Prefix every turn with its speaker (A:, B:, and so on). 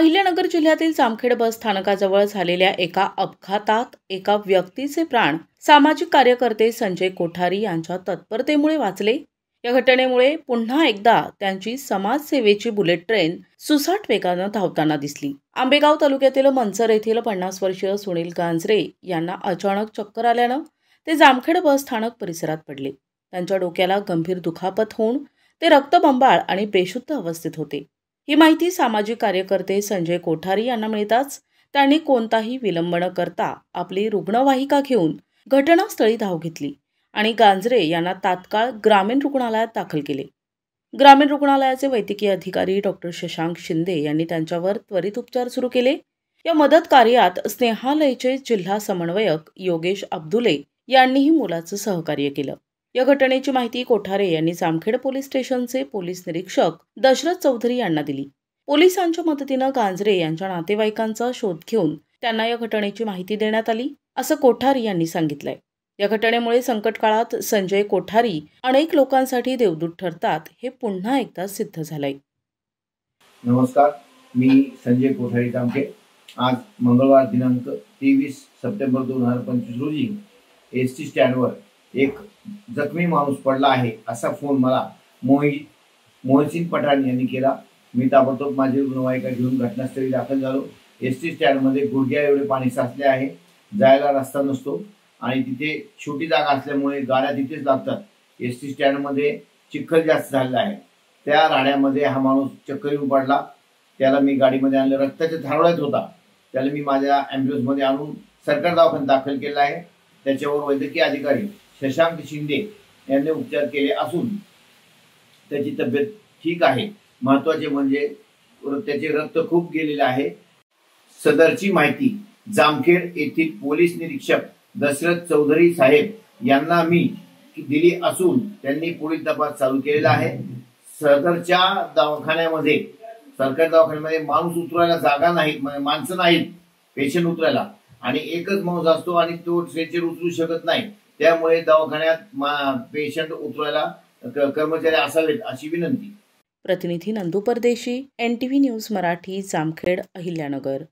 A: अहिल्यानगर जिल्ह्यातील जामखेड बस स्थानकाजवळ झालेल्या एका अपघातात एका व्यक्तीचे प्राण सामाजिक कार्यकर्ते संजय कोठारी यांच्या तत्परतेमुळे वाचले। या घटनेमुळे पुन्हा एकदा त्यांची समाजसेवेची बुलेट ट्रेन सुसाट वेगाने धावताना दिसली। आंबेगाव तालुक्यातील मंचर येथील 50 वर्षीय सुनील गांजरे यांना अचानक चक्कर आल्यानं ते जामखेड बस स्थानक परिसरात पडले। त्यांच्या डोक्याला गंभीर दुखापत होऊन ते रक्तबंबाळ आणि बेशुद्ध अवस्थेत होते। ही माहिती सामाजिक कार्यकर्ते संजय कोठारी यांना मिळताच त्यांनी कोणताही विलंब न करता आपली रुग्णवाहिका घेऊन घटनास्थळी धाव घेतली आणि गांजरे यांना तात्काळ ग्रामीण रुग्णालयात दाखल केले। ग्रामीण रुग्णालयाचे वैद्यकीय अधिकारी डॉक्टर शशांक शिंदे यांनी त्यांच्यावर त्वरित उपचार सुरू केले। या मदत कार्यात स्नेहालयचे जिल्हा समन्वयक योगेश अब्दुले यांनीही मोलाचं सहकार्य केलं। या घटनेची माहिती कोठारे यांनी जामखेड पोलीस स्टेशनचे पोलीस निरीक्षक दशरथ चौधरी यांना दिली। पोलिसांच्या मदतीनं गांजरे यांच्या नातेवाईकांचा शोध घेऊन त्यांना या घटनेची माहिती देण्यात आली, असं कोठारी यांनी सांगितलंय। या घटनेमुळे संकट काळात संजय कोठारी अनेक लोकांसाठी देवदूत ठरतात हे पुन्हा एकदा सिद्ध झालंय।
B: नमस्कार, मी संजय कोठारी जामखेड। आज मंगळवार दिनांक 23 सप्टेंबर 2025 रोजी एसटी स्टँडवर एक जखमी माणूस पडला आहे असा फोन मला मोहसिन पठाण यांनी केला। मी ताबडतोब माझी रुग्णवाहिका घेऊन घटनास्थळी दाखल झालो। एसटी स्टँडमध्ये गुडघ्या एवढे पाणी साचले आहे, जायला रस्ता नसतो आणि तिथे छोटी जागा असल्यामुळे गाड्या तिथेच लागतात। एसटी स्टँडमध्ये चिखल जास्त झालेला आहे। त्या राड्यामध्ये हा माणूस चक्कर येऊन पडला। त्याला मी गाडीमध्ये आणलं, रक्ताच्या थारोळ्यात होता। त्याला मी माझ्या ॲम्ब्युलन्समध्ये आणून सरकार दवाखान्यात दाखल केला आहे। त्याच्यावर वैद्यकीय अधिकारी शशांक शिंदे यांनी उपचार केले असून त्याची तब्येत ठीक आहे। महत्त्वाचे म्हणजे त्याचे रक्त खूप गेलेले आहे। सदरची माहिती जामखेड येथील पोलीस निरीक्षक दशरथ चौधरी साहेब यांना मी दिली असून त्यांनी पुढील तपास चालू केलेला आहे। सदरच्या दवाखान्यामध्ये सरकारी दवाखान्यामध्ये माणूस उतरायला जागा नाही, माणसं नाहीत पेशंट उतरायला, आणि एकच माणूस असतो आणि तो स्ट्रेचर उचलू शकत नाही। त्यामुळे दवाखान्यात पेशंट उतरायला कर्मचारी असावेत अशी विनंती।
A: प्रतिनिधी नंदू परदेशी, NTV न्यूज मराठी, जामखेड, अहिल्यानगर।